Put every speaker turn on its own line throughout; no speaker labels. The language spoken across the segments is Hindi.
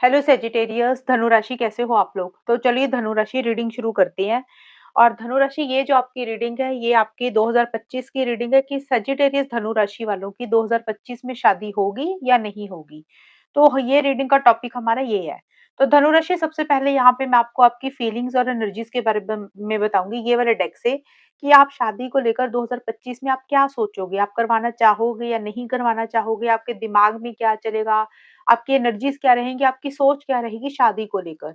हेलो सेजिटेरियस धनु राशि कैसे हो आप लोग? तो चलिए धनु राशि रीडिंग शुरू करते हैं। और धनु राशि ये जो आपकी रीडिंग है ये आपकी 2025 की रीडिंग है कि सेजिटेरियस धनु राशि वालों की 2025 में शादी होगी या नहीं होगी। तो ये रीडिंग का टॉपिक हमारा ये है। तो धनु राशि सबसे पहले यहाँ पे मैं आपको आपकी फीलिंग्स और एनर्जीज के बारे में बताऊंगी ये वाले डेक से कि आप शादी को लेकर 2025 में आप क्या सोचोगे? आप करवाना चाहोगे या नहीं करवाना चाहोगे? आपके दिमाग में क्या चलेगा? आपकी एनर्जीज क्या रहेंगी, आपकी सोच क्या रहेगी शादी को लेकर।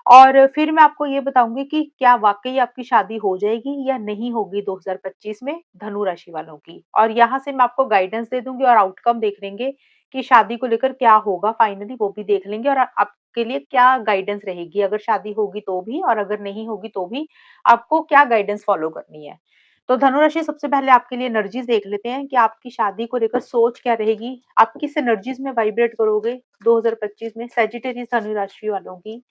और फिर मैं आपको ये बताऊँगी कि क्या वाक़ई आपकी शादी हो जाएगी या नहीं होगी 2025 में धनु राशि वालों की। और यहाँ से मैं आपको गाइडेंस दे दूँगी और आउटकम देख लेंगे कि शादी को लेकर क्या होगा फाइनली वो भी देख लेंगे और आपके लिए क्या गाइडेंस रहेगी, अगर शादी होगी तो भी और अगर नहीं होगी तो भी आपको क्या गाइडेंस फॉलो करनी है। तो धनु राशि सबसे पहले आपके लिए एनर्जीज देख लेते हैं कि आपकी शादी को लेकर सोच क्या रहेगी, आप किस एनर्जीज में वाइब्रेट करोगे 2025 में सैजिटेरियस धनु राशि वालों की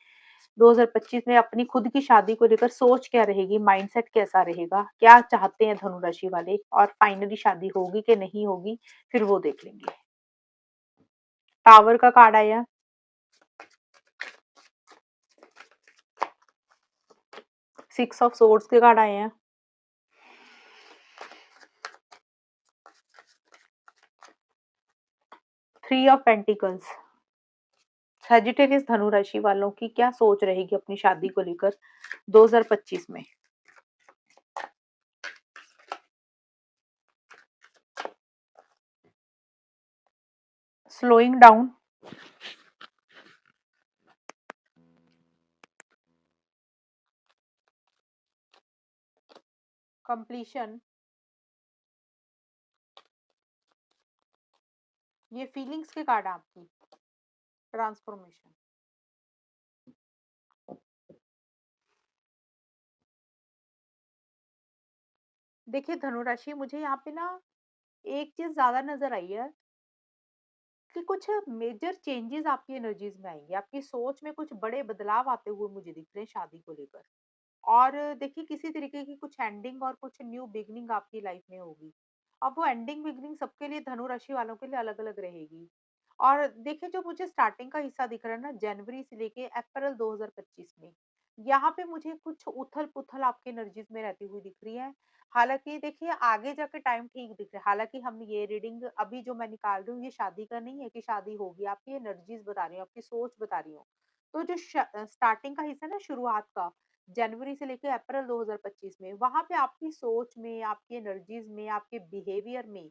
2025 में अपनी खुद की शादी को लेकर सोच क्या रहेगी, माइंडसेट कैसा रहेगा, क्या चाहते हैं धनु राशि वाले और फाइनली शादी होगी कि नहीं होगी, फिर वो देख लेंगे। टावर का कार्ड आया, 6 ऑफ सोर्ड्स के कार्ड आए हैं, 3 ऑफ पेंटिकल्स। सैजिटेरियस धनु राशि वालों की क्या सोच रहेगी अपनी शादी को लेकर 2025 में। स्लोइंग डाउन, कंप्लीशन, ये फीलिंग्स के कार्ड है आपकी, ट्रांसफॉर्मेशन। देखिए धनु राशि मुझे यहाँ पे ना एक चीज ज्यादा नजर आई है कि कुछ मेजर चेंजेस आपकी एनर्जीज में आएंगे, आपकी सोच में कुछ बड़े बदलाव आते हुए मुझे दिख रहे हैं शादी को लेकर। और देखिए किसी तरीके की कुछ एंडिंग और कुछ न्यू बिगनिंग आपकी लाइफ में होगी। अब वो एंडिंग बिगनिंग सबके लिए धनु राशि वालों के लिए अलग अलग रहेगी। और देखिए जो मुझे स्टार्टिंग का हिस्सा दिख रहा है ना जनवरी से लेके अप्रैल 2025 में, यहाँ पे मुझे कुछ उथल पुथल आपकी एनर्जीज में रहती हुई दिख रही है। हालांकि देखिए आगे जाके टाइम ठीक दिख रहा है, हालांकि हम ये रीडिंग अभी जो मैं निकाल रही हूँ ये शादी का नहीं है कि शादी होगी, आपकी एनर्जीज बता रही हूँ, आपकी सोच बता रही हूँ। तो जो स्टार्टिंग का हिस्सा है ना शुरुआत का, जनवरी से लेके अप्रैल 2025 में, वहाँ पे आपकी सोच में, आपकी एनर्जीज में, आपके बिहेवियर में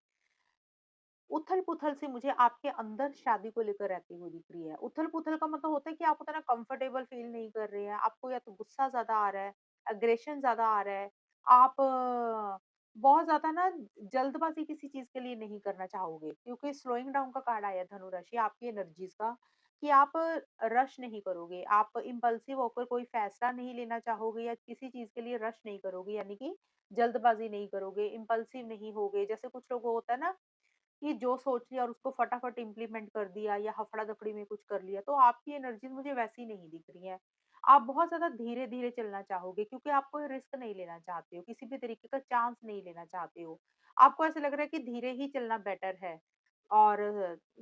उथल-पुथल सी मुझे आपके अंदर शादी को लेकर रहती हुई दिख रही है। उथल-पुथल का मतलब होता है कि आप उतना कंफर्टेबल फील नहीं कर रहे हैं, आपको या तो गुस्सा ज़्यादा आ रहा है, एग्रेशन ज़्यादा आ रहा है, आप बहुत ज़्यादा ना जल्दबाज़ी किसी चीज़ के लिए नहीं करना चाहोगे क्योंकि स्लोइंग डाउन का कार्ड आया धनु राशि आपकी एनर्जीज का कि आप रश नहीं करोगे, आप इम्पल्सिव होकर कोई फैसला नहीं लेना चाहोगे या किसी चीज़ के लिए रश नहीं करोगे, यानी कि जल्दबाज़ी नहीं करोगे, इम्पल्सिव नहीं होगे। जैसे कुछ लोगों को होता है ना कि जो सोच लिया और उसको फटाफट इम्प्लीमेंट कर दिया या हफड़ा-दफड़ी में कुछ कर लिया, तो आपकी एनर्जीज़ मुझे वैसी नहीं दिख रही हैं। आप बहुत ज़्यादा धीरे-धीरे चलना चाहोगे क्योंकि आप कोई रिस्क नहीं लेना चाहते हो, किसी भी तरीके का चांस नहीं लेना चाहते हो। आपको ऐसा लग रहा है कि धीरे ही चलना बेटर है। और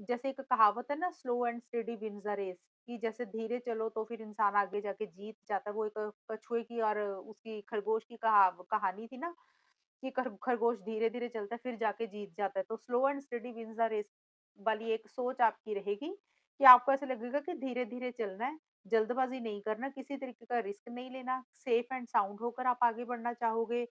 जैसे एक कहावत है ना slow and steady wins the race, कि जैसे धीरे चलो तो फिर इंसान आगे जाके जीत जाता है। वो एक कछुए की और उसकी खरगोश की कहानी थी ना कि खरगोश धीरे-धीरे चलता है फिर जाके जीत जाता है। तो slow and steady wins the race वाली एक सोच आपकी रहेगी कि आपको ऐसा लगेगा कि धीरे-धीरे चलना है, जल्दबाज़ी नहीं करना, किसी तरीके का रिस्क नहीं लेना, सेफ एंड साउंड होकर आप आगे बढ़ना चाहोगे।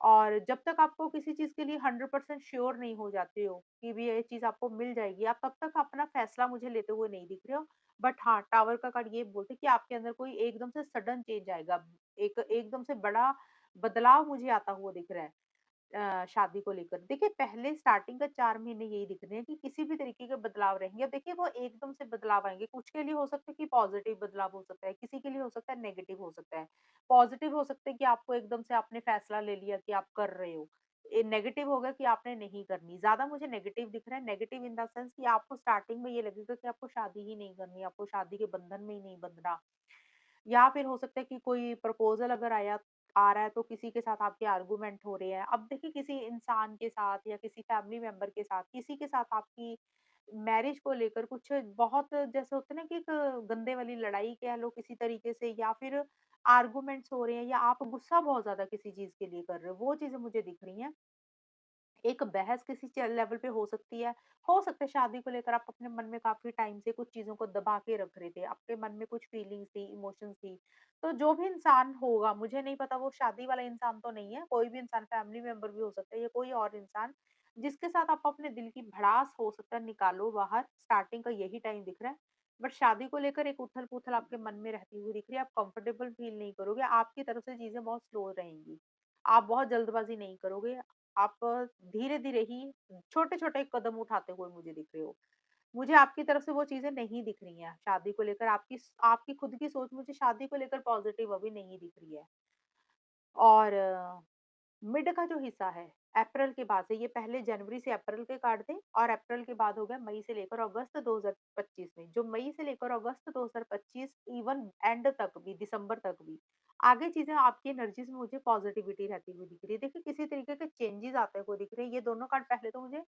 और जब तक आपको किसी चीज़ के लिए 100% श्योर नहीं हो जाते हो कि भी ये चीज़ आपको मिल जाएगी, आप तब तक अपना फैसला मुझे लेते हुए नहीं दिख रहे हो। बट हाँ, टावर का कार्ड ये बोलते हैं कि आपके अंदर कोई एकदम से सडन चेंज आएगा। एक एकदम से बड़ा बदलाव मुझे आता हुआ दिख रहा है। शादी को लेकर। देखिए पहले स्टार्टिंग का 4 महीने यही दिख रहे हैं कि किसी भी तरीके के बदलाव रहेंगे। अब देखिए वो एकदम से बदलाव आएँगे, कुछ के लिए हो सकता है कि पॉज़िटिव बदलाव हो सकता है, किसी के लिए हो सकता है नेगेटिव हो सकता है। पॉज़िटिव हो सकता है कि आपको एकदम से आपने फैसला ले लिया कि आप कर रहे हो। नेगेटिव होगा कि आपने नहीं करनी। ज़्यादा मुझे नेगेटिव दिख रहा है, नेगेटिव इन द सेंस कि आपको स्टार्टिंग में ये लगेगा कि आपको शादी ही नहीं करनी, आपको शादी के बंधन में ही नहीं बंधना। या फिर हो सकता है कि कोई प्रपोज़ल अगर आ रहा है तो किसी के साथ आपके आर्गुमेंट हो रहे हैं। अब देखिए किसी इंसान के साथ या किसी फैमिली मेंबर के साथ, किसी के साथ आपकी मैरिज को लेकर कुछ बहुत जैसे होता है ना कि एक गंदे वाली लड़ाई कह लो किसी तरीके से, या फिर आर्गुमेंट्स हो रहे हैं, या आप गुस्सा बहुत ज़्यादा किसी चीज़ के लिए कर रहे हो, वो चीज़ें मुझे दिख रही हैं। एक बहस किसी लेवल पे हो सकती है। हो सकता है शादी को लेकर आप अपने मन में काफ़ी टाइम से कुछ चीज़ों को दबा के रख रहे थे। आपके मन में कुछ फीलिंग्स थी, इमोशंस थी। तो जो भी इंसान होगा, मुझे नहीं पता वो शादी वाला इंसान तो नहीं है, कोई भी इंसान फैमिली मेंबर भी हो सकता है या कोई और इंसान, जिसके साथ आप अपने दिल की भड़ास हो सकता है निकालो बाहर, स्टार्टिंग का यही टाइम दिख रहा है। बट शादी को लेकर एक उथल-पुथल आपके मन में रहती हुई दिख रही है, आप कंफर्टेबल फील नहीं करोगे, आपकी तरफ से चीज़ें बहुत स्लो रहेंगी। आप बहुत जल्दबाज़ी नहीं करोगे, आप धीरे-धीरे ही छोटे-छोटे कदम उठाते हुए मुझे दिख रहे हो। मुझे आपकी तरफ से वो चीज़ें नहीं दिख रही हैं, शादी को लेकर आपकी खुद की सोच मुझे शादी को लेकर पॉज़िटिव अभी नहीं दिख रही है। और मिड का जो हिस्सा है, अप्रैल के बाद से, ये पहले जनवरी से अप्रैल के कार्ड थे और अप्रैल के बाद हो गया मई से लेकर अगस्त 2025 में। जो मई से लेकर अगस्त 2025 इवन एंड तक भी, दिसंबर तक भी, आगे चीज़ें आपकी एनर्जीज़ में मुझे पॉज़िटिविटी रहती हुई दिख रही है। देखिए किसी तरीके के चेंजेज़ आते हुए दिख रहे हैं। ये दोनों कार्ड पहले तो मुझे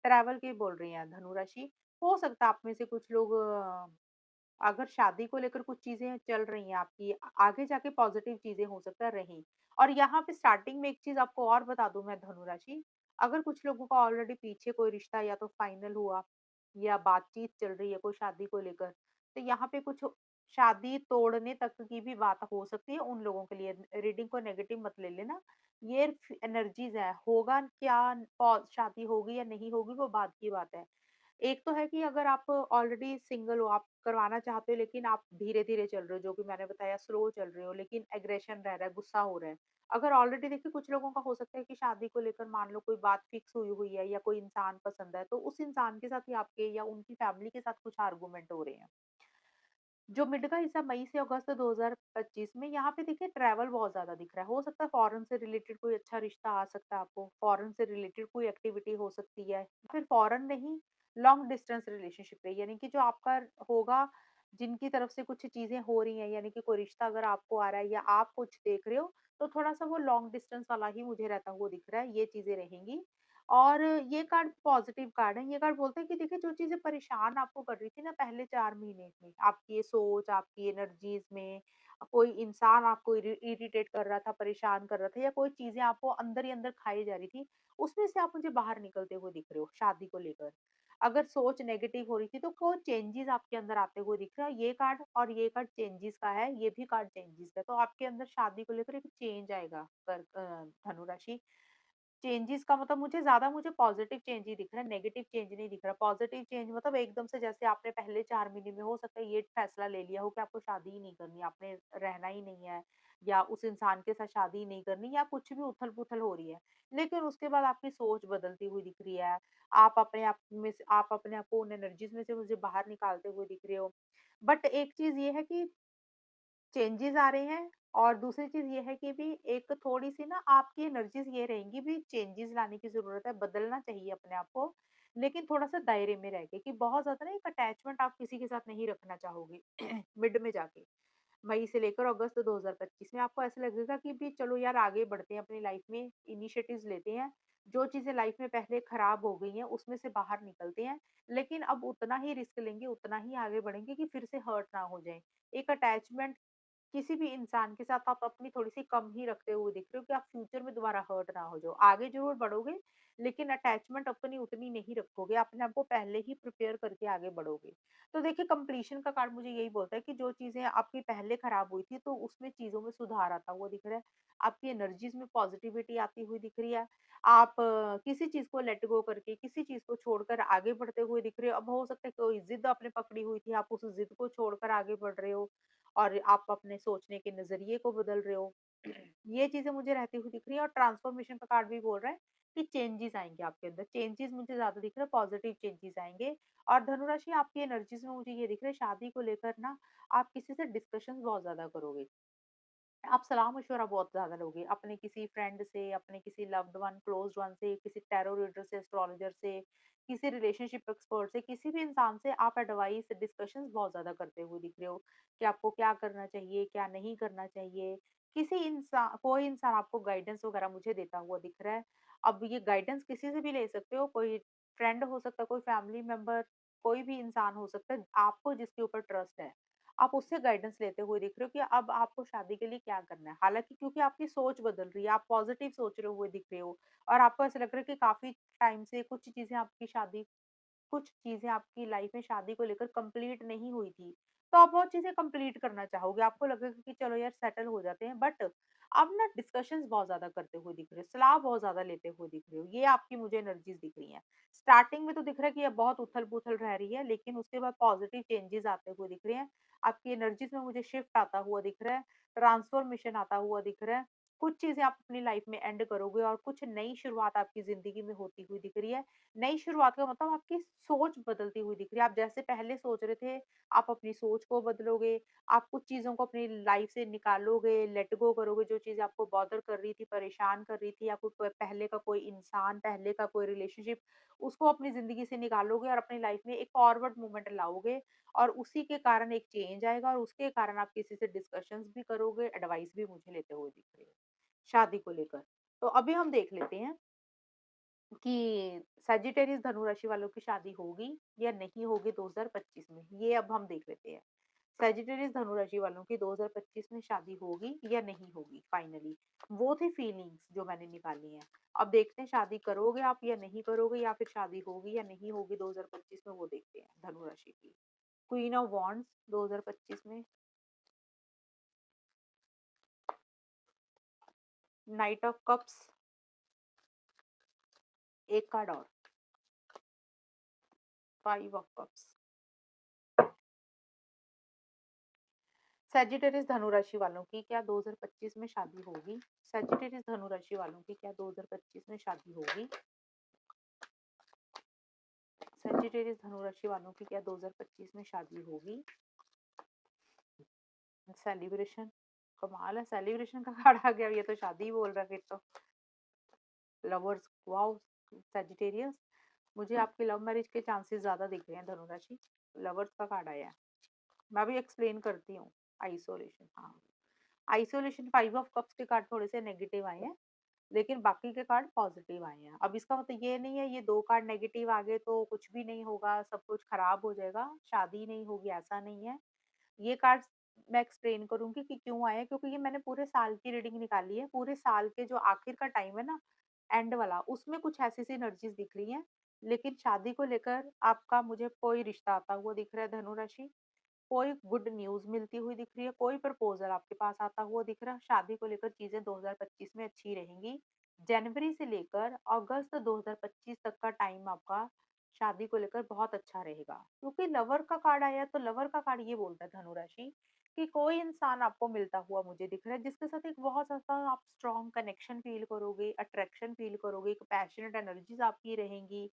ट्रैवल के बोल रही हैं धनु राशि। हो सकता है आप में से कुछ लोग अगर शादी को लेकर कुछ चीज़ें चल रही हैं आपकी, आगे जाके पॉज़िटिव चीज़ें हो सकता है रहें। और यहाँ पे स्टार्टिंग में एक चीज़ आपको और बता दूँ मैं धनु राशि, अगर कुछ लोगों का ऑलरेडी पीछे कोई रिश्ता या तो फाइनल हुआ या बातचीत चल रही है कोई शादी को लेकर, तो यहाँ पे कुछ शादी तोड़ने तक की भी बात हो सकती है उन लोगों के लिए। रीडिंग को नेगेटिव मत ले लेना। ये एनर्जीज़ है, होगा क्या, शादी होगी या नहीं होगी वो बाद की बात है। एक तो है कि अगर आप ऑलरेडी सिंगल हो, आप करवाना चाहते हो लेकिन आप धीरे-धीरे चल रहे हो, जो भी मैंने बताया स्लो चल रहे हो, लेकिन एग्रेशन रह रहा है, गुस्सा हो रहा है। अगर ऑलरेडी देखिए कुछ लोगों का हो सकता है कि शादी को लेकर मान लो कोई बात फिक्स हुई हुई है या कोई इंसान पसंद है, तो उस इंसान के साथ ही आपके या उनकी फैमिली के साथ कुछ आर्गुमेंट हो रहे हैं। जो मिड का हिस्सा मई से अगस्त 2025 में, यहाँ पे देखिए ट्रैवल बहुत ज़्यादा दिख रहा है। हो सकता है फॉरेन से रिलेटेड कोई अच्छा रिश्ता आ सकता है आपको, फॉरेन से रिलेटेड कोई एक्टिविटी हो सकती है, फिर फॉरेन नहीं, लॉन्ग डिस्टेंस रिलेशनशिप पे, यानी कि जो आपका होगा, जिनकी तरफ से कुछ चीज़ें हो रही हैं, यानी कि कोई रिश्ता अगर आपको आ रहा है या आप कुछ देख रहे हो, तो थोड़ा-सा वो लॉन्ग डिस्टेंस वाला ही मुझे रहता हुआ दिख रहा है, ये चीज़ें रहेंगी। और ये कार्ड पॉज़िटिव कार्ड है। ये कार्ड बोलते हैं कि देखिए जो चीज़ें परेशान आपको कर रही थी ना पहले 4 महीने में, आपकी ये सोच, आपकी एनर्जीज़ में, कोई इंसान आपको इरिटेट कर रहा था, परेशान कर रहा था, या कोई चीज़ें आपको अंदर ही अंदर खाई जा रही थी, उसमें से आप मुझे बाहर निकलते हुए दिख रहे हो शादी को लेकर। अगर सोच नेगेटिव हो रही थी तो कोई चेंजेज़ आपके अंदर आते हुए दिख रहा है। ये कार्ड और ये कार्ड चेंजेज़ का है, ये भी कार्ड चेंजेज़ का है। तो आपके अंदर शादी को लेकर एक चेंज आएगा धनु राशि। चेंजेस का मतलब मुझे पॉज़िटिव चेंज ही दिख रहा है, नेगेटिव चेंज नहीं दिख रहा। पॉज़िटिव चेंज मतलब एकदम से जैसे आपने पहले 4 महीने में हो सकता है ये फैसला ले लिया हो कि आपको शादी ही नहीं करनी, आपने रहना ही नहीं है, या उस इंसान के साथ शादी ही नहीं करनी, या कुछ भी उथल-पुथल हो रही है। लेकिन उसके बाद आपकी सोच बदलती हुई दिख रही है। आप अपने आप को उन एनर्जीज़ में से मुझे बाहर निकालते हुए दिख रहे हो। बट एक चीज़ ये है कि चेंजेज़ आ रहे हैं, और दूसरी चीज़ ये है कि भी एक थोड़ी-सी ना आपकी एनर्जीज़ ये रहेंगी भी, चेंजेज़ लाने की ज़रूरत है, बदलना चाहिए अपने आप को, लेकिन थोड़ा-सा दायरे में रह के, कि बहुत ज़्यादा ना एक अटैचमेंट आप किसी के साथ नहीं रखना चाहोगे मिड में जाके। मई से लेकर अगस्त 2025 में आपको ऐसा लगेगा कि भी चलो यार आगे बढ़ते हैं अपनी लाइफ में, इनिशिएटिव्स लेते हैं। जो चीज़ें लाइफ में पहले खराब हो गई हैं, उसमें से बाहर निकलते हैं। लेकिन अब उतना ही रिस्क लेंगे, उतना ही आगे बढ़ेंगे कि फिर से हर्ट ना हो जाएँ। एक अटैचमेंट किसी भी इंसान के साथ आप अपनी थोड़ी-सी कम ही रखते हुए दिख रहे हो कि आप फ्यूचर में दोबारा हर्ट ना हो जाओ। आगे ज़रूर बढ़ोगे, लेकिन अटैचमेंट अपनी उतनी नहीं रखोगे, अपने आप को पहले ही प्रिपेयर करके आगे बढ़ोगे। तो देखिए कंप्लीशन का कार्ड मुझे यही बोलता है कि जो चीज़ें आपकी पहले खराब हुई थी, तो उसमें चीज़ों में सुधार आता हुआ दिख रहा है। आपकी एनर्जीज़ में पॉजिटिविटी आती हुई दिख रही है। आप किसी चीज़ को लेट गो करके, किसी चीज़ को छोड़कर आगे बढ़ते हुए दिख रहे हो। अब हो सकता है कोई ज़िद आपने पकड़ी हुई थी, आप उस ज़िद को छोड़कर आगे बढ़ रहे हो। और आप अपने सोचने के नज़रिए को बदल रहे हो। ये चीज़ें मुझे रहती हुई दिख रही है, और ट्रांसफॉर्मेशन का कार्ड भी बोल रहा है कि चेंजेस आएँगे आपके अंदर। चेंजेस मुझे ज़्यादा दिख रहा है, पॉज़िटिव चेंजेस आएँगे। और धनुराशि आपकी एनर्जीज़ में मुझे ये दिख रहा है, शादी को लेकर ना आप किसी से डिस्कशंस बहुत ज़्यादा करोगे। आप सलाह-मशवरा बहुत ज़्यादा लोगे, अपने किसी फ्रेंड से, अपने किसी लव्ड वन, क्लोज़्ड वन से, किसी टैरो रीडर से, एस्ट्रोलॉजर से, किसी रिलेशनशिप एक्सपर्ट से, किसी भी इंसान से आप एडवाइस, डिस्कशंस बहुत ज़्यादा करते हुए दिख रहे हो कि आपको क्या करना चाहिए, क्या नहीं करना चाहिए। कोई इंसान आपको गाइडेंस वगैरह मुझे देता हुआ दिख रहा है। अब ये गाइडेंस किसी से भी ले सकते हो, कोई फ्रेंड हो सकता है, कोई फैमिली मेंबर, कोई भी इंसान हो सकता है, आपको जिसके ऊपर ट्रस्ट है, आप उससे गाइडेंस लेते हुए दिख रहे हो कि अब आपको शादी के लिए क्या करना है। हालाँकि क्योंकि आपकी सोच बदल रही है, आप पॉज़िटिव सोच रहे हुए दिख रहे हो और आपको ऐसा लग रहा है कि काफ़ी टाइम से कुछ चीज़ें आपकी लाइफ में शादी को लेकर कंप्लीट नहीं हुई थी, तो आप वो चीज़ें कंप्लीट करना चाहोगे। आपको लगेगा कि चलो यार सेटल हो जाते हैं, बट आप ना डिस्कशंस बहुत ज़्यादा करते हुए दिख रहे हो, सलाह बहुत ज़्यादा लेते हुए दिख रहे हो। ये आपकी मुझे एनर्जीज़ दिख रही हैं। स्टार्टिंग में तो दिख रहा है कि ये बहुत उथल-पुथल रह रही है, लेकिन उसके बाद पॉजिटिव चेंजेज़ आते हुए दिख रहे हैं। आपकी एनर्जीज़ में मुझे शिफ्ट आता हुआ दिख रहा है, ट्रांसफॉर्मेशन आता हुआ दिख रहा है। कुछ चीज़ें आप अपनी लाइफ में एंड करोगे और कुछ नई शुरुआत आपकी ज़िंदगी में होती हुई दिख रही है। नई शुरुआत का मतलब आपकी सोच बदलती हुई दिख रही है। आप जैसे पहले सोच रहे थे, आप अपनी सोच को बदलोगे, आप कुछ चीज़ों को अपनी लाइफ से निकालोगे, लेट गो करोगे, जो चीज़ आपको बॉदर कर रही थी, परेशान कर रही थी, या कोई पहले का कोई इंसान, पहले का कोई रिलेशनशिप, उसको अपनी ज़िंदगी से निकालोगे और अपनी लाइफ में एक फॉरवर्ड मूवमेंट लाओगे और उसी के कारण एक चेंज आएगा और उसके कारण आप किसी से डिस्कशंस भी करोगे, एडवाइस भी मुझे लेते हुए दिख रहे हो, शादी को लेकर। तो अभी हम देख लेते हैं कि सजिटेरियस धनु राशि वालों की शादी होगी या नहीं होगी 2025 में, ये अब हम देख लेते हैं। सजिटेरियस धनु राशि वालों की 2025 में शादी होगी या नहीं होगी फाइनली। वो थी फीलिंग्स जो मैंने निकाली हैं। अब देखते हैं शादी करोगे आप या नहीं करोगे, या फिर शादी होगी या नहीं होगी 2025 में, वो देखते हैं धनु राशि की। क्वीन ऑफ वॉन्ड्स 2025 में, नाइट ऑफ कप्स, एक कार्ड और, फाइव ऑफ कप्स। सैजिटेरियस धनु राशि वालों की क्या 2025 में शादी होगी? सैजिटेरियस धनु राशि वालों की क्या 2025 में शादी होगी? सैजिटेरियस धनु राशि वालों की क्या 2025 में शादी होगी? सेलिब्रेशन, कमाल है, सेलिब्रेशन का कार्ड आ गया, ये तो शादी ही बोल रहा है फिर तो। लवर्स, वाओ, सैजिटेरियस, मुझे आपके लव मैरिज के चांसेस ज्यादा दिख रहे हैं धनु राशि। लवर्स का कार्ड आया है, मैं भी एक्सप्लेन करती हूँ। आइसोलेशन, हाँ, आइसोलेशन, फाइव ऑफ कप्स के कार्ड थोड़े से नेगेटिव आए हैं, लेकिन बाकी के कार्ड पॉजिटिव आए हैं। अब इसका मतलब ये नहीं है ये 2 कार्ड नेगेटिव आ गए तो कुछ भी नहीं होगा, सब कुछ खराब हो जाएगा, शादी नहीं होगी, ऐसा नहीं है। ये कार्ड्स मैं एक्सप्लेन करूँगी कि क्यों आए हैं, क्योंकि ये मैंने पूरे साल की रीडिंग निकाली है। पूरे साल के जो आखिर का टाइम है ना, एंड वाला, उसमें कुछ ऐसी-ऐसी एनर्जीज़ दिख रही हैं। लेकिन शादी को लेकर आपका मुझे कोई रिश्ता आता हुआ दिख रहा है धनु राशि। कोई गुड न्यूज़ मिलती हुई दिख रही है, कोई प्रपोज़ल आपके पास आता हुआ दिख रहा है। शादी को लेकर चीज़ें 2025 में अच्छी रहेंगी। जनवरी से लेकर अगस्त 2025 तक का टाइम आपका शादी को लेकर बहुत अच्छा रहेगा। क्योंकि लवर का कार्ड आया है, तो लवर का कार्ड ये बोलता है धनु राशि कि कोई इंसान आपको मिलता हुआ मुझे दिख रहा है, जिसके साथ एक बहुत ज़्यादा आप स्ट्रॉन्ग कनेक्शन फ़ील करोगे, अट्रैक्शन फ़ील करोगे, एक पैशनेट एनर्जीज़ आपकी रहेंगी।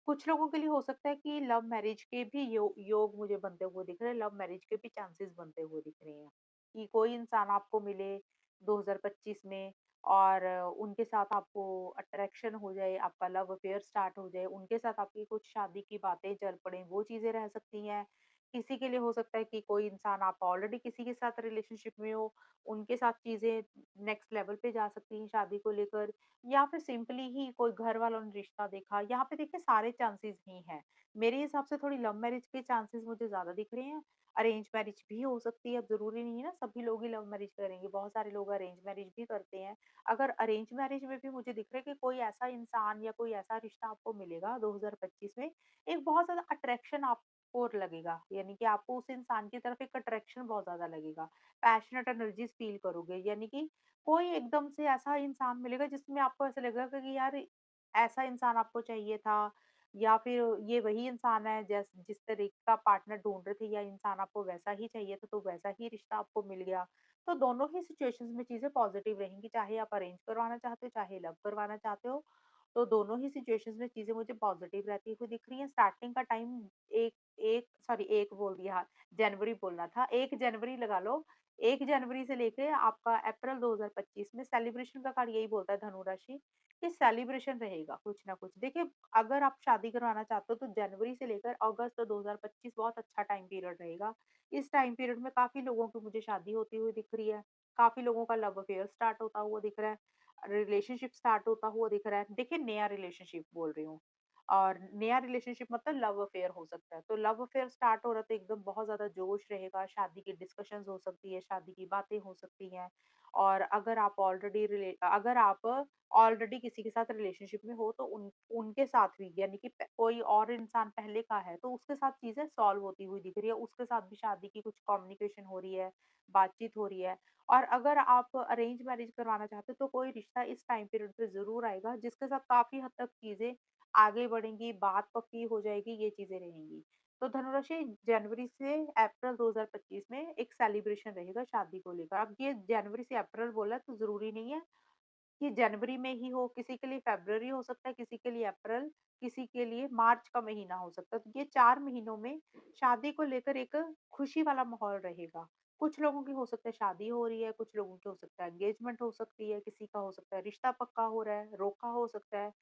कुछ लोगों के लिए हो सकता है कि लव मैरिज के भी योग मुझे बनते हुए दिख रहे हैं, लव मैरिज के भी चांसेस बनते हुए दिख रहे हैं कि कोई इंसान आपको मिले 2025 में और उनके साथ आपको अट्रैक्शन हो जाए, आपका लव अफेयर स्टार्ट हो जाए, उनके साथ आपकी कुछ शादी की बातें चल पड़े, वो चीजें रह सकती हैं। किसी के लिए हो सकता है कि कोई इंसान, आप ऑलरेडी किसी के साथ रिलेशनशिप में हो, उनके साथ चीजें नेक्स्ट लेवल पे जा सकती हैं शादी को लेकर, या फिर सिंपली ही कोई घर वालों ने रिश्ता देखा। यहाँ पे देखिए सारे चांसेस ही हैं। मेरे हिसाब से थोड़ी लव मैरिज के चांसेस मुझे ज़्यादा दिख रहे हैं। अरेंज मैरिज भी हो सकती है, अब ज़रूरी नहीं है ना सभी लोग ही लव मैरिज करेंगे, बहुत सारे लोग अरेंज मैरिज भी करते हैं। अगर अरेंज मैरिज में भी मुझे दिख रहा है कि कोई ऐसा इंसान या कोई ऐसा रिश्ता आपको मिलेगा 2025 में, एक बहुत ज़्यादा अट्रैक्शन आपको लगेगा, यानी कि आपको उस इंसान की तरफ एक अट्रैक्शन बहुत ज़्यादा लगेगा। पैशनेट एनर्जीज़ फील करोगे, यानी कि कोई एकदम से ऐसा इंसान मिलेगा जिसमें आपको ऐसा लगेगा कि यार ऐसा इंसान आपको चाहिए था, या फिर ये वही इंसान है जिस तरीके का पार्टनर ढूंढ रहे थे, या इंसान आपको वैसा ही चाहिए था तो वैसा ही रिश्ता आपको मिल गया। तो दोनों ही सिचुएशंस में चीजें पॉजिटिव रहेंगी, चाहे आप अरेंज करवाना चाहते हो चाहे लव करवाना चाहते हो। तो दोनों ही सिचुएशंस में चीजें मुझे पॉजिटिव रहती हुई दिख रही हैं। स्टार्टिंग का टाइम एक एक सॉरी एक बोल दिया, जनवरी बोलना था, 1 जनवरी लगा लो। 1 जनवरी से लेके आपका अप्रैल 2025 में सेलिब्रेशन का कार्ड यही बोलता है धनु राशि कि सेलिब्रेशन रहेगा कुछ ना कुछ। देखिए, अगर आप शादी करवाना चाहते हो तो जनवरी से लेकर अगस्त 2025 बहुत अच्छा टाइम पीरियड रहेगा। इस टाइम पीरियड में काफ़ी लोगों की मुझे शादी होती हुई दिख रही है, काफ़ी लोगों का लव अफेयर स्टार्ट होता हुआ दिख रहा है, रिलेशनशिप स्टार्ट होता हुआ दिख रहा है। देखिए, नया रिलेशनशिप बोल रही हूँ। और नया रिलेशनशिप मतलब लव अफेयर हो सकता है। तो लव अफेयर स्टार्ट हो रहा है तो एकदम बहुत ज़्यादा जोश रहेगा, शादी की डिस्कशंस हो सकती है, शादी की बातें हो सकती हैं। और अगर आप ऑलरेडी किसी के साथ रिलेशनशिप में हो तो उनके साथ भी यानी कि कोई और इंसान पहले का है तो उसके साथ चीज़ें सॉल्व होती हुई दिख रही है, उसके साथ भी शादी की कुछ कम्युनिकेशन हो रही है, बातचीत हो रही है। और अगर आप अरेंज मैरिज करवाना चाहते हो तो कोई रिश्ता इस टाइम पीरियड पे ज़रूर आएगा जिसके साथ काफ़ी हद तक चीज़ें आगे बढ़ेंगी, बात पक्की हो जाएगी, ये चीज़ें रहेंगी। तो धनुराशि जनवरी से अप्रैल 2025 में एक सेलिब्रेशन रहेगा शादी को लेकर। अब ये जनवरी से अप्रैल बोला तो ज़रूरी नहीं है कि जनवरी में ही हो, किसी के लिए फ़रवरी हो सकता है, किसी के लिए अप्रैल, किसी के लिए मार्च का महीना हो सकता है। तो ये 4 महीनों में शादी को लेकर एक खुशी वाला माहौल रहेगा। कुछ लोगों की हो सकता है शादी हो रही है, कुछ लोगों की हो सकता है एंगेजमेंट हो सकती है, किसी का हो सकता है रिश्ता पक्का हो रहा है, रोका हो सकता है।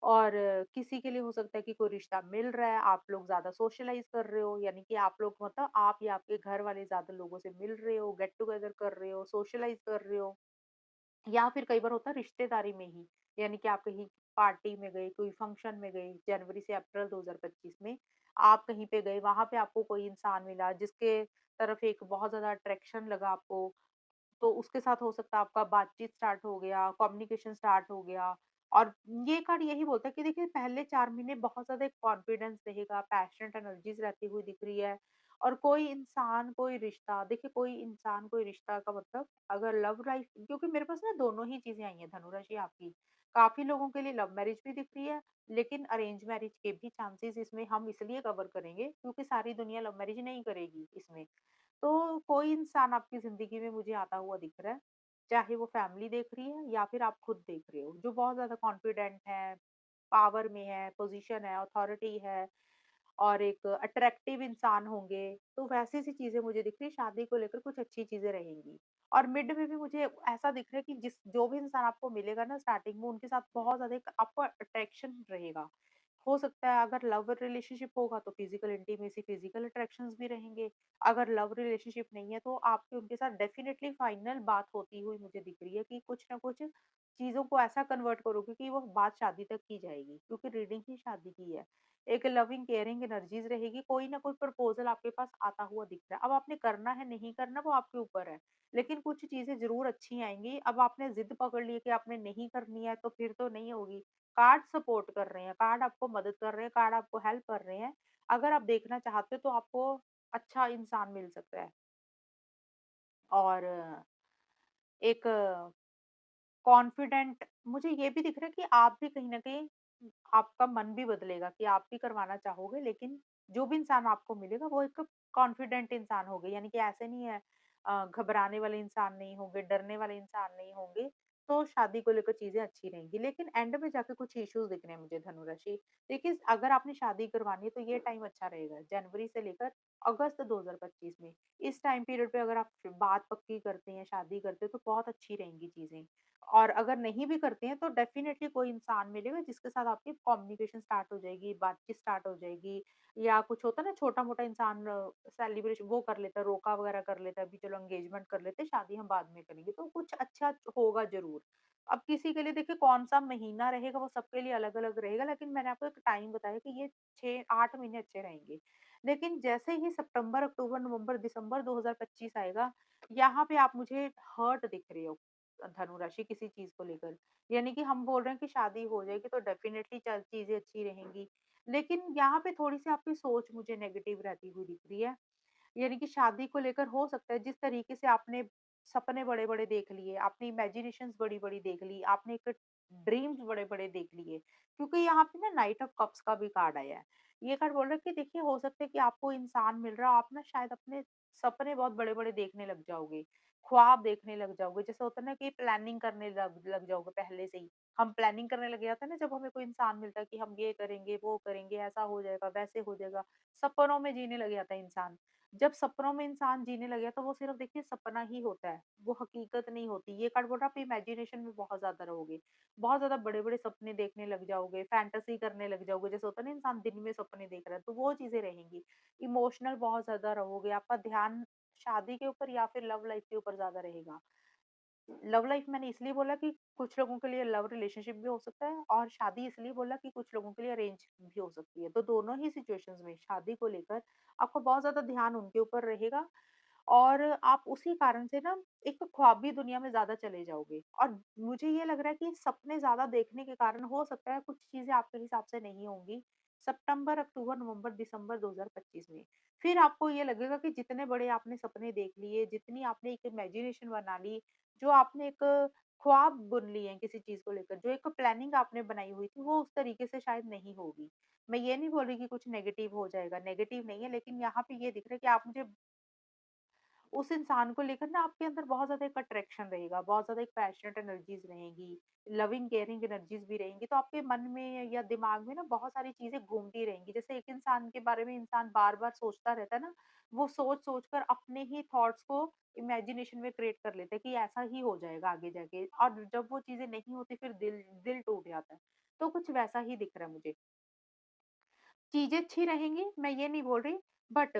और किसी के लिए हो सकता है कि कोई रिश्ता मिल रहा है, आप लोग ज़्यादा सोशलाइज़ कर रहे हो, यानी कि आप लोग मतलब आप या आपके घर वाले ज़्यादा लोगों से मिल रहे हो, गेट टुगेदर कर रहे हो, सोशलाइज़ कर रहे हो। या फिर कई बार होता है रिश्तेदारी में ही, यानी कि आप कहीं पार्टी में गए, कोई फंक्शन में गए, जनवरी से अप्रैल 2025 में आप कहीं पे गए, वहाँ पे आपको कोई इंसान मिला जिसके तरफ एक बहुत ज़्यादा अट्रैक्शन लगा आपको, तो उसके साथ हो सकता है आपका बातचीत स्टार्ट हो गया, कम्युनिकेशन स्टार्ट हो गया। और ये कार्ड यही बोलता है कि देखिए पहले 4 महीने बहुत ज़्यादा एक कॉन्फिडेंस रहेगा, पैशनेट एनर्जीज़ रहती हुई दिख रही है। और कोई इंसान, कोई रिश्ता देखिए कोई इंसान, कोई रिश्ता का मतलब अगर लव लाइफ क्योंकि मेरे पास ना दोनों ही चीज़ें आई हैं धनुराशि आपकी। काफ़ी लोगों के लिए लव मैरिज भी दिख रही है, लेकिन अरेंज मैरिज के भी चांसेज़ इसमें हम इसलिए कवर करेंगे क्योंकि सारी दुनिया लव मैरिज नहीं करेगी इसमें। तो कोई इंसान आपकी ज़िंदगी में मुझे आता हुआ दिख रहा है, चाहे वो फैमिली देख रही है या फिर आप खुद देख रहे हो, जो बहुत ज़्यादा कॉन्फिडेंट है, पावर में है, पोज़ीशन है, अथॉरिटी है और एक अट्रैक्टिव इंसान होंगे, तो वैसी-सी चीज़ें मुझे दिख रही है, शादी को लेकर कुछ अच्छी चीज़ें रहेंगी। और मिड में भी मुझे ऐसा दिख रहा है कि जो भी इंसान आपको मिलेगा ना स्टार्टिंग में उनके साथ बहुत ज़्यादा एक आपको अट्रैक्शन रहेगा। हो सकता है अगर लव रिलेशनशिप होगा तो फिजिकल इंटीमेसी, फिजिकल अट्रैक्शंस भी रहेंगे। अगर लव रिलेशनशिप नहीं है तो आपकी उनके साथ डेफिनिटली फाइनल बात होती हुई मुझे दिख रही है कि कुछ ना कुछ चीज़ों को ऐसा कन्वर्ट करोगे कि वो बात शादी तक की जाएगी क्योंकि रीडिंग ही शादी की है। एक लविंग केयरिंग एनर्जीज़ रहेगी, कोई ना कोई प्रपोज़ल आपके पास आता हुआ दिख रहा है। अब आपने करना है, नहीं करना वो आपके ऊपर है। लेकिन कुछ चीज़ें ज़रूर अच्छी आएँगी। अब आपने ज़िद पकड़ ली है कि आपने नहीं करनी है तो फिर तो नहीं होगी। कार्ड सपोर्ट कर रहे हैं, कार्ड आपको मदद कर रहे हैं, कार्ड आपको हेल्प कर रहे हैं। अगर आप देखना चाहते हो तो आपको अच्छा इंसान मिल सकता है। और एक कॉन्फिडेंट मुझे ये भी दिख रहा है कि आप भी कहीं न कहीं आपका मन भी बदलेगा कि आप भी करवाना चाहोगे, लेकिन जो भी इंसान आपको मिलेगा वो एक कॉन्फिडेंट इंसान होगे, यानी कि ऐसे नहीं है घबराने वाले इंसान नहीं होंगे, डरने वाले इंसान नहीं होंगे, तो शादी को लेकर चीज़ें अच्छी रहेंगी। लेकिन एंड में जाके कुछ इश्यूज़ दिख रहे हैं मुझे धनु राशि। देखिए अगर आपने शादी करवानी है तो ये टाइम अच्छा रहेगा, जनवरी से लेकर अगस्त 2025 में। इस टाइम पीरियड पे अगर आप बात पक्की करते हैं, शादी करते हैं तो बहुत अच्छी रहेंगी चीज़ें। और अगर नहीं भी करते हैं तो डेफ़िनेटली कोई इंसान मिलेगा जिसके साथ आपकी कम्युनिकेशन स्टार्ट हो जाएगी, बातचीत स्टार्ट हो जाएगी या कुछ होता है ना छोटा-मोटा इंसान सेलिब्रेशन वो कर लेता है, रोका वगैरह कर लेता है, अभी चलो एंगेजमेंट कर लेते हैं, शादी हम बाद में करेंगे, तो कुछ अच्छा होगा ज़रूर। अब किसी के लिए देखिए कौन-सा महीना रहेगा वो सबके लिए अलग-अलग रहेगा, लेकिन मैंने आपको एक टाइम बताया कि ये 6-8 महीने अच्छे रहेंगे। लेकिन जैसे ही सितंबर, अक्टूबर, नवंबर, दिसंबर 2025 आएगा, यहाँ पे आप मुझे हर्ट दिख रहे हो। धनु राशि किसी चीज़ को लेकर। यानी कि हम बोल रहे हैं कि शादी हो जाएगी तो डेफ़िनेटली चीज़ें अच्छी रहेंगी। लेकिन यहाँ पे थोड़ी-सी आपकी सोच मुझे नेगेटिव रहती हुई दिख रही है। यानी कि शादी को लेकर हो सकता है जिस तरीके से आपने सपने बड़े-बड़े देख लिए, आपने इमेजिनेशंस बड़ी-बड़ी देख ली, आपने एक ड्रीम्स बड़े-बड़े देख लिए। क्योंकि यहाँ पे ना नाइट ऑफ कप्स का भी कार्ड आया है। ये कार्ड बोल रहा है कि देखिए हो सकता है कि आपको इंसान मिल रहा है, आप ना शायद अपने सपने बहुत बड़े-बड़े देखने लग जाओगे, ख्वाब देखने लग जाओगे। जैसे होता है ना कि प्लानिंग करने लग लग जाओगे पहले से ही। हम प्लानिंग करने लग जाते हैं ना जब हमें कोई इंसान मिलता है कि हम ये करेंगे, वो करेंगे, ऐसा हो जाएगा, वैसे हो जाएगा। सपनों में जीने लग जाता है इंसान। जब सपनों में इंसान जीने लगे तो वो सिर्फ़ देखिए सपना ही होता है, वो हकीकत नहीं होती। ये कार्ड बोल रहा है आप इमेजिनेशन में बहुत ज़्यादा रहोगे, बहुत ज़्यादा बड़े-बड़े सपने देखने लग जाओगे, फैंटेसी करने लग जाओगे। जैसे होता है ना इंसान दिन में सपने देख रहा है, तो वो चीज़ें रहेंगी। इमोशनल बहुत ज़्यादा रहोगे, आपका ध्यान शादी के ऊपर या फिर लव लाइफ़ के ऊपर ज़्यादा रहेगा। लव लाइफ मैंने इसलिए बोला कि कुछ लोगों के लिए लव रिलेशनशिप भी हो सकता है और शादी इसलिए बोला कि कुछ लोगों के लिए अरेंज भी हो सकती है। तो दोनों ही सिचुएशंस में शादी को लेकर आपको बहुत ज़्यादा ध्यान उनके ऊपर रहेगा और आप उसी कारण से ना एक ख्वाबी दुनिया में ज़्यादा चले जाओगे। और मुझे ये लग रहा है कि सपने ज़्यादा देखने के कारण हो सकता है कुछ चीज़ें आपके हिसाब से नहीं होंगी। सितंबर, अक्टूबर, नवंबर, दिसंबर 2025 में। फिर आपको ये लगेगा कि जितने बड़े आपने सपने देख लिए, जितनी आपने एक इमेजिनेशन बना ली, जो आपने एक ख्वाब बुन लिए हैं किसी चीज़ को लेकर, जो एक प्लानिंग आपने बनाई हुई थी, वो उस तरीके से शायद नहीं होगी। मैं ये नहीं बोल रही कि कुछ नेगेटिव हो जाएगा, नेगेटिव नहीं है, लेकिन यहाँ पे ये दिख रहा है कि आप मुझे उस इंसान को लेकर ना आपके अंदर बहुत ज़्यादा एक अट्रैक्शन रहेगा, बहुत ज़्यादा एक पैशनेट एनर्जीज़ रहेंगी, लविंग केयरिंग एनर्जीज़ भी रहेंगी, तो आपके मन में या दिमाग में ना बहुत सारी चीज़ें घूमती रहेंगी। जैसे एक इंसान के बारे में इंसान बार-बार सोचता रहता है ना, वो सोच-सोच कर अपने ही थॉट्स को इमेजिनेशन में क्रिएट कर लेता है कि ऐसा ही हो जाएगा आगे जाके और जब वो चीज़ें नहीं होती फिर दिल दिल टूट जाता है। तो कुछ वैसा ही दिख रहा है मुझे। चीज़ें अच्छी रहेंगी, मैं ये नहीं बोल रही, बट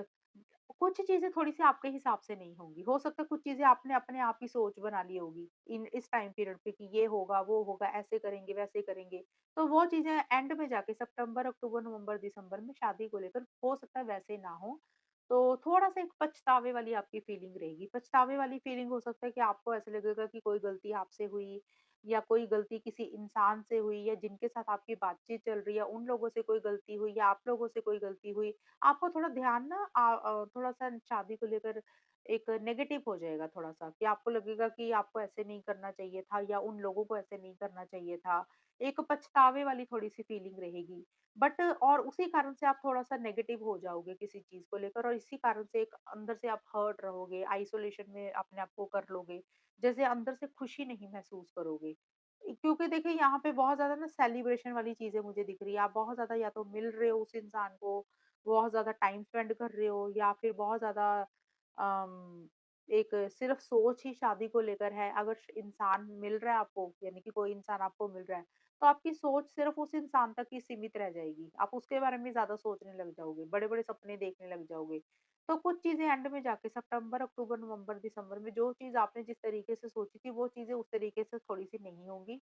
कुछ चीज़ें थोड़ी-सी आपके हिसाब से नहीं होंगी। हो सकता है कुछ चीज़ें आपने अपने आप ही सोच बना ली होगी, इन इस टाइम पीरियड पे कि ये होगा, वो होगा, ऐसे करेंगे, वैसे करेंगे। तो वो चीज़ें एंड में जाके सितंबर, अक्टूबर, नवंबर, दिसंबर में शादी को लेकर हो सकता है वैसे ना हो। तो थोड़ा-सा एक पछतावे वाली आपकी फीलिंग रहेगी। पछतावे वाली फीलिंग हो सकता है कि आपको ऐसा लगेगा कि कोई गलती आपसे हुई या कोई गलती किसी इंसान से हुई या जिनके साथ आपकी बातचीत चल रही है, उन लोगों से कोई गलती हुई या आप लोगों से कोई गलती हुई। आपको थोड़ा ध्यान ना थोड़ा-सा शादी को लेकर एक नेगेटिव हो जाएगा थोड़ा-सा कि आपको लगेगा कि आपको ऐसे नहीं करना चाहिए था या उन लोगों को ऐसे नहीं करना चाहिए था। एक पछतावे वाली थोड़ी-सी फीलिंग रहेगी। बट और उसी कारण से आप थोड़ा-सा नेगेटिव हो जाओगे किसी चीज़ को लेकर और इसी कारण से एक अंदर से आप हर्ट रहोगे, आइसोलेशन में अपने आप को कर लोगे। जैसे अंदर से खुशी नहीं महसूस करोगे। क्योंकि देखिए यहाँ पे बहुत ज़्यादा ना सेलिब्रेशन वाली चीज़ें मुझे दिख रही है। आप बहुत ज़्यादा या तो मिल रहे हो उस इंसान को, बहुत ज़्यादा टाइम स्पेंड कर रहे हो या फिर बहुत ज़्यादा एक सिर्फ़ सोच ही शादी को लेकर है। अगर श इंसान मिल रहा है आपको, यानी कि कोई इंसान आपको मिल रहा है, तो आपकी सोच सिर्फ़ उस इंसान तक ही सीमित रह जाएगी। आप उसके बारे में ज़्यादा सोचने लग जाओगे, बड़े-बड़े सपने देखने लग जाओगे। तो कुछ चीज़ें एंड में जाके सितंबर, अक्टूबर, नवंबर, दिसंबर में जो चीज़ आपने जिस तरीके से सोची थी, वो चीज़ें उस तरीके से थोड़ी-सी नहीं होंगी।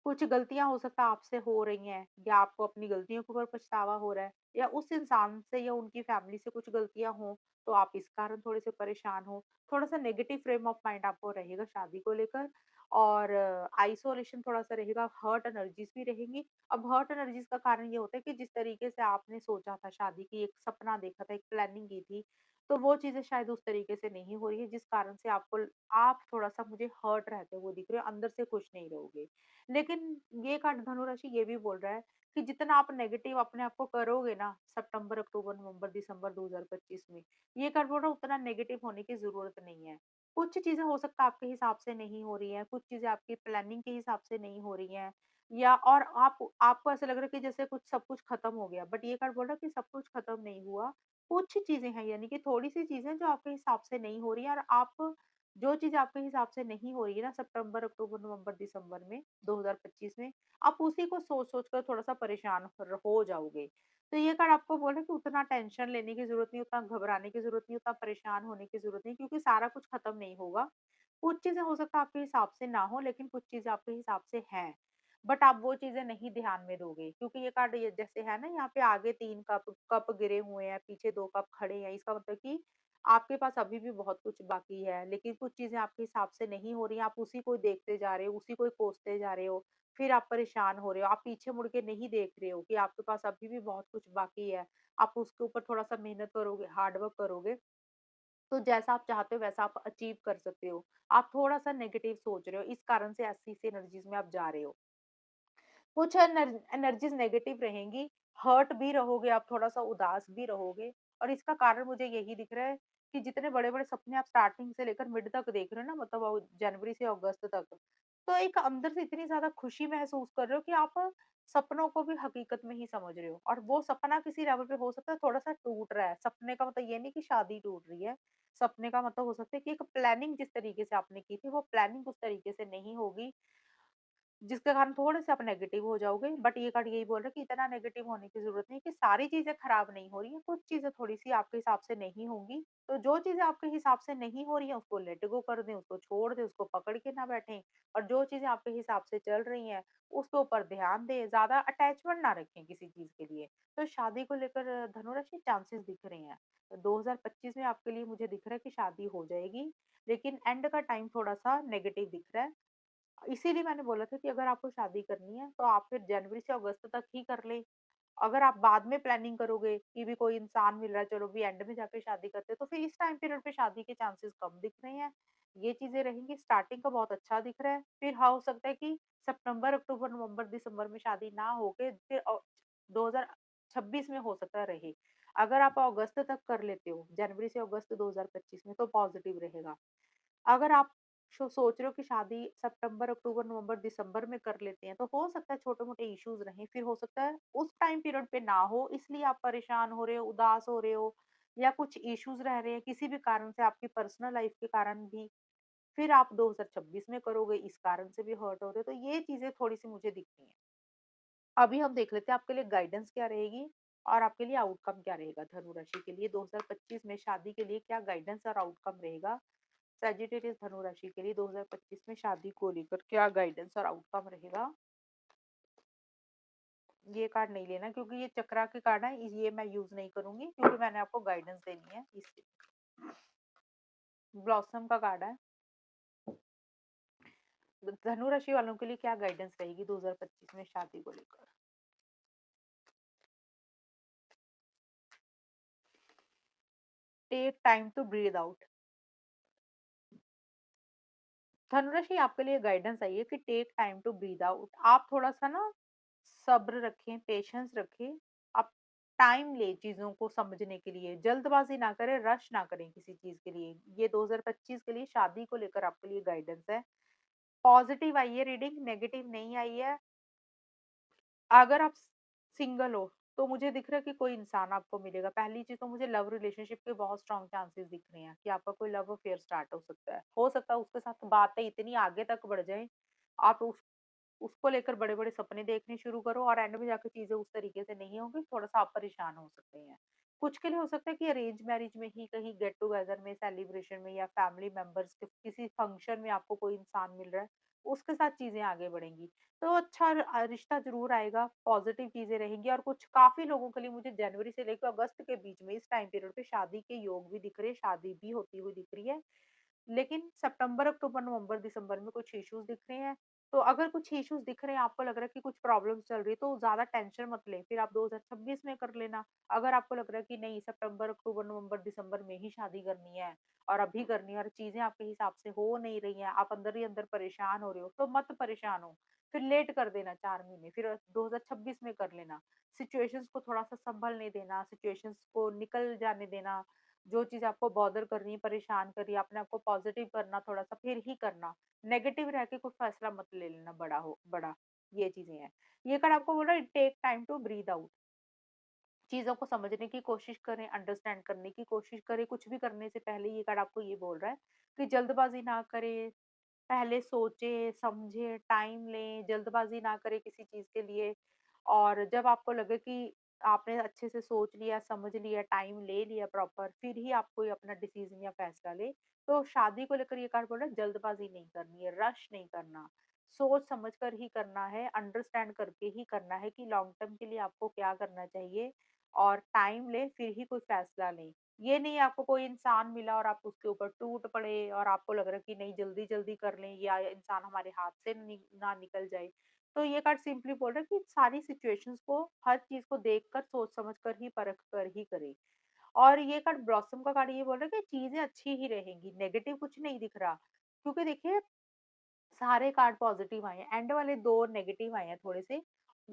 कुछ गलतियाँ हो सकता है आपसे हो रही हैं या आपको अपनी गलतियों के ऊपर पछतावा हो रहा है या उस इंसान से या उनकी फैमिली से कुछ गलतियाँ हों, तो आप इस कारण थोड़े-से परेशान हो। थोड़ा-सा नेगेटिव फ्रेम ऑफ माइंड आपको रहेगा शादी को लेकर और आइसोलेशन थोड़ा-सा रहेगा, हर्ट एनर्जीज़ भी रहेंगी। अब हर्ट एनर्जीज़ का कारण ये होता है कि जिस तरीके से आपने सोचा था शादी की, एक सपना देखा था, एक प्लानिंग की थी, तो वो चीज़ें शायद उस तरीके से नहीं हो रही है, जिस कारण से आप थोड़ा-सा मुझे हर्ट रहते हुए दिख रहे हो, अंदर से खुश नहीं रहोगे। लेकिन ये कार्ड धनुराशि ये भी बोल रहा है कि जितना आप नेगेटिव अपने आप को करोगे ना सितंबर, अक्टूबर, नवंबर, दिसंबर 2025 में, ये कार्ड बोल रहा है उतना नेगेटिव होने की ज़रूरत नहीं है। कुछ चीज़ें हो सकता है आपके हिसाब से नहीं हो रही हैं, कुछ चीज़ें आपकी प्लानिंग के हिसाब से नहीं हो रही हैं या और आपको ऐसा लग रहा है कि जैसे कुछ सब कुछ खत्म हो गया, बट ये कार्ड बोल रहा है कि सब कुछ खत्म नहीं हुआ। कुछ चीज़ें हैं यानी कि थोड़ी-सी चीज़ें जो आपके हिसाब से नहीं हो रही हैं और आप जो चीज़ आपके हिसाब से नहीं हो रही है ना सितंबर, अक्टूबर, नवंबर, दिसंबर में 2025 में, आप उसी को सोच-सोच कर थोड़ा-सा परेशान हो जाओगे। तो ये कार्ड आपको बोल रहा है कि उतना टेंशन लेने की ज़रूरत नहीं, उतना घबराने की ज़रूरत नहीं, उतना परेशान होने की ज़रूरत नहीं क्योंकि सारा कुछ खत्म नहीं होगा। कुछ चीज़ें हो सकता है आपके हिसाब से ना हो, लेकिन कुछ चीज़ें आपके हिसाब से हैं। बट आप वो चीज़ें नहीं ध्यान में दोगे क्योंकि ये कार्ड ये जैसे है ना यहाँ पे आगे 3 कप कप गिरे हुए हैं, पीछे 2 कप खड़े हैं। इसका मतलब कि आपके पास अभी भी बहुत कुछ बाकी है, लेकिन कुछ चीज़ें आपके हिसाब से नहीं हो रही हैं, आप उसी को देखते जा रहे हो, उसी को ही कोसते जा रहे हो, फिर आप परेशान हो रहे हो। आप पीछे मुड़ के नहीं देख रहे हो कि आपके पास अभी भी बहुत कुछ बाकी है। आप उसके ऊपर थोड़ा-सा मेहनत करोगे, हार्ड वर्क करोगे, तो जैसा आप चाहते हो वैसा आप अचीव कर सकते हो। आप थोड़ा-सा नेगेटिव सोच रहे हो, इस कारण से ऐसी-ऐसी एनर्जीज़ में आप जा रहे हो। कुछ एनर्जीज़ नेगेटिव रहेंगी, हर्ट भी रहोगे आप, थोड़ा-सा उदास भी रहोगे और इसका कारण मुझे यही दिख रहा है कि जितने बड़े-बड़े सपने आप स्टार्टिंग से लेकर मिड तक देख रहे हो ना मतलब जनवरी से अगस्त तक, तो एक अंदर से इतनी ज़्यादा खुशी महसूस कर रहे हो कि आप सपनों को भी हकीकत में ही समझ रहे हो और वो सपना किसी लेवल पे हो सकता है थोड़ा-सा टूट रहा है। सपने का मतलब ये नहीं कि शादी टूट रही है, सपने का मतलब हो सकता है कि एक प्लानिंग जिस तरीके से आपने की थी, वो प्लानिंग उस तरीके से नहीं होगी जिसके कारण थोड़े-से आप नेगेटिव हो जाओगे। बट ये कार्ड यही बोल रहा है कि इतना नेगेटिव होने की ज़रूरत नहीं, कि सारी चीज़ें खराब नहीं हो रही हैं, कुछ चीज़ें थोड़ी-सी आपके हिसाब से नहीं होंगी। तो जो चीज़ें आपके हिसाब से नहीं हो रही हैं, उसको लेट गो कर दें, उसको छोड़ दें, उसको पकड़ के ना बैठें, और जो चीज़ें आपके हिसाब से चल रही हैं, उसके ऊपर ध्यान दें, ज़्यादा अटैचमेंट ना रखें किसी चीज़ के लिए। तो शादी को लेकर धनुराशि चांसेस दिख रहे हैं। 2025 में आपके लिए मुझे दिख रहा है कि शादी हो जाएगी, लेकिन एंड का टाइम थोड़ा-सा नेगेटिव दिख रहा है। इसीलिए मैंने बोला था कि अगर आपको शादी करनी है, तो आप फिर जनवरी से अगस्त तक ही कर लें। अगर आप बाद में प्लानिंग करोगे कि भी कोई इंसान मिल रहा है, चलो भी एंड में जाके शादी करते हैं, तो फिर इस टाइम पीरियड पे शादी के चांसेस कम दिख रहे हैं। ये चीज़ें रहेंगी, स्टार्टिंग का बहुत अच्छा दिख रहा है। फिर हाँ, हो सकता है कि सितंबर, अक्टूबर, नवंबर, दिसंबर में शादी ना होके फिर 2026 में हो सकता है रहे। अगर आप अगस्त तक कर लेते हो, जनवरी से अगस्त 2025 में, तो पॉजिटिव रहेगा। अगर आप सोच रहे हो कि शादी सितंबर, अक्टूबर, नवंबर, दिसंबर में कर लेते हैं, तो हो सकता है छोटे-मोटे इश्यूज़ रहें, फिर हो सकता है उस टाइम पीरियड पे ना हो, इसलिए आप परेशान हो रहे हो, उदास हो रहे हो, या कुछ इश्यूज़ रह रहे हैं किसी भी कारण से, आपकी पर्सनल लाइफ के कारण भी, फिर आप 2026 में करोगे, इस कारण से भी हर्ट हो रहे हो, तो ये चीज़ें थोड़ी-सी मुझे दिखती हैं। अभी हम देख लेते हैं आपके लिए गाइडेंस क्या रहेगी और आपके लिए आउटकम क्या रहेगा। धनु राशि के लिए 2025 में शादी के लिए क्या गाइडेंस और आउटकम रहेगा। सैजिटेरियस धनु राशि के लिए 2025 में शादी को लेकर क्या गाइडेंस और आउटकम रहेगा। ये कार्ड नहीं लेना, क्योंकि ये चक्रा के कार्ड है, ये मैं यूज नहीं करूंगी, क्योंकि मैंने आपको गाइडेंस देनी है इसलिए। ब्लॉसम का कार्ड है। धनु राशि वालों के लिए क्या गाइडेंस रहेगी 2025 में शादी को लेकर। Take time to breathe out. धनुराशि आपके लिए गाइडेंस आई है कि take time to breathe out. आप थोड़ा सा ना सब्र रखें, पेशेंस रखें। आप टाइम लें चीजों को समझने के लिए, जल्दबाजी ना करें, रश ना करें किसी चीज के लिए। ये 2025 के लिए शादी को लेकर आपके लिए गाइडेंस है। पॉजिटिव आई है रीडिंग, नेगेटिव नहीं आई है। अगर आप सिंगल हो, तो मुझे दिख रहा है कि कोई इंसान आपको मिलेगा। पहली चीज़ तो मुझे लव रिलेशनशिप के बहुत स्ट्रॉन्ग चांसेस दिख रहे हैं कि आपका कोई लव अफेयर स्टार्ट हो सकता है। हो सकता है उसके साथ बातें इतनी आगे तक बढ़ जाएँ, आप उसको लेकर बड़े-बड़े सपने देखने शुरू करो और एंड में जाके चीज़ें उस तरीके से नहीं होंगी, थोड़ा-सा आप परेशान हो सकते हैं। कुछ के लिए हो सकता है कि अरेंज मैरिज में ही कहीं गेट टुगेदर में, सेलिब्रेशन में, या फैमिली मेंबर्स के किसी फंक्शन में आपको कोई इंसान मिल रहा है, उसके साथ चीज़ें आगे बढ़ेंगी। तो अच्छा रिश्ता ज़रूर आएगा, पॉज़िटिव चीज़ें रहेंगी, और कुछ काफ़ी लोगों के लिए मुझे जनवरी से लेकर अगस्त के बीच में इस टाइम पीरियड पे शादी के योग भी दिख रहे हैं, शादी भी होती हुई दिख रही है। लेकिन सितंबर, अक्टूबर, नवंबर, दिसंबर में कुछ इश्यूज़ दिख रहे हैं। तो अगर कुछ इश्यूज़ दिख रहे हैं, आपको लग रहा है कि कुछ प्रॉब्लम्स चल रही है, तो ज़्यादा टेंशन मत लें, फिर आप 2026 में कर लेना। अगर आपको लग रहा है कि नहीं, सितंबर, अक्टूबर, नवंबर, दिसंबर में ही शादी करनी है और अभी करनी है और चीज़ें आपके हिसाब से हो नहीं रही हैं, आप अंदर ही अंदर परेशान हो रहे हो, तो मत परेशान हो। फिर लेट कर देना 4 महीने, फिर 2026 में कर लेना। सिचुएशंस को थोड़ा-सा सँभलने देना, सिचुएशंस को निकल जाने देना। जो चीज़ आपको बॉदर कर रही है, परेशान कर रही है, अपने आप को पॉजिटिव करना थोड़ा-सा, फिर ही करना। नेगेटिव रह के कोई फैसला मत ले लेना बड़ा, ये चीज़ें हैं। ये कार्ड आपको बोल रहा है take time to breathe out. चीज़ों को समझने की कोशिश करें, अंडरस्टैंड करने की कोशिश करें, कुछ भी करने से पहले ये कार्ड आपको ये बोल रहा है कि जल्दबाज़ी ना करें, पहले सोचें, समझें, टाइम लें, जल्दबाज़ी ना करें किसी चीज़ के लिए। और जब आपको लगे कि आपने अच्छे से सोच लिया, समझ लिया, टाइम ले लिया प्रॉपर, फिर ही आप कोई अपना डिसीज़न या फैसला लें। तो शादी को लेकर ये कार्ड बोल रहा है जल्दबाज़ी नहीं करनी है, रश नहीं करना, सोच समझ कर ही करना है, अंडरस्टैंड करके ही करना है कि लॉन्ग टर्म के लिए आपको क्या करना चाहिए, और टाइम लें, फिर ही कोई फैसला लें। ये नहीं आपको कोई इंसान मिला और आप उसके ऊपर टूट पड़े और आपको लग रहा है कि नहीं, जल्दी-जल्दी कर लें या इंसान हमारे हाथ से ना निकल जाए। तो ये कार्ड सिंपली बोल रहा है कि सारी सिचुएशंस को, हर चीज़ को देखकर, सोच समझ कर ही, परख कर ही करें। और ये कार्ड ब्लॉसम का कार्ड ये बोल रहा है कि चीज़ें अच्छी ही रहेंगी, नेगेटिव कुछ नहीं दिख रहा। क्योंकि देखिए, सारे कार्ड पॉजिटिव आए हैं, एंड वाले 2 नेगेटिव आए हैं थोड़े से।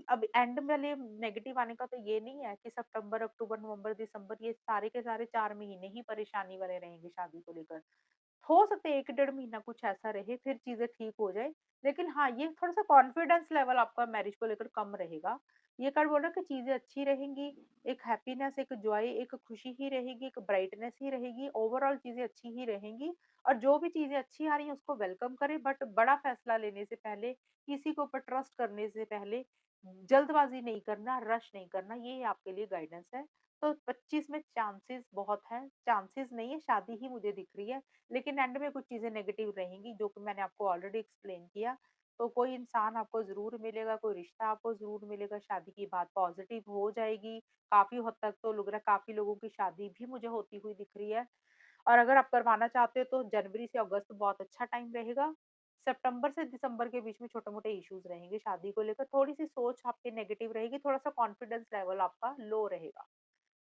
अब एंड वाले नेगेटिव आने का तो ये नहीं है कि सितंबर, अक्टूबर, नवंबर, दिसंबर ये सारे के सारे 4 महीने ही परेशानी वाले रहेंगे शादी को लेकर। हो सकता है 1 डेढ़ महीना कुछ ऐसा रहे, फिर चीज़ें ठीक हो जाए। लेकिन हाँ, ये थोड़ा-सा कॉन्फिडेंस लेवल आपका मैरिज को लेकर कम रहेगा। ये कार्ड बोल रहा है कि चीज़ें अच्छी रहेंगी, एक हैप्पीनेस, एक जॉय, एक खुशी ही रहेगी, एक ब्राइटनेस ही रहेगी, ओवरऑल चीज़ें अच्छी ही रहेंगी और जो भी चीज़ें अच्छी आ रही हैं उसको वेलकम करें, बट बड़ा फैसला लेने से पहले, किसी के ऊपर ट्रस्ट करने से पहले जल्दबाज़ी नहीं करना, रश नहीं करना, ये आपके लिए गाइडेंस है। तो 25 में चांसेस बहुत हैं, चांसेस नहीं है, शादी ही मुझे दिख रही है। लेकिन एंड में कुछ चीज़ें नेगेटिव रहेंगी जो कि मैंने आपको ऑलरेडी एक्सप्लेन किया। तो कोई इंसान आपको ज़रूर मिलेगा, कोई रिश्ता आपको ज़रूर मिलेगा, शादी की बात पॉज़िटिव हो जाएगी। काफ़ी हद तक तो लग रहा है काफ़ी लोगों की शादी भी मुझे होती हुई दिख रही है। और अगर आप करवाना चाहते हो तो जनवरी से अगस्त बहुत अच्छा टाइम रहेगा। सितंबर से दिसंबर के बीच में छोटे-मोटे इश्यूज़ रहेंगे शादी को लेकर, थोड़ी-सी सोच आपकी नेगेटिव रहेगी, थोड़ा-सा कॉन्फिडेंस लेवल आपका लो रहेगा।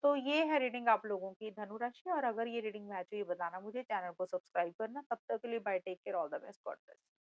तो ये है रीडिंग आप लोगों की धनु राशि और अगर ये रीडिंग मैच हुई बताना मुझे, चैनल को सब्सक्राइब करना। तब तक के लिए bye, take care, all the best, God bless.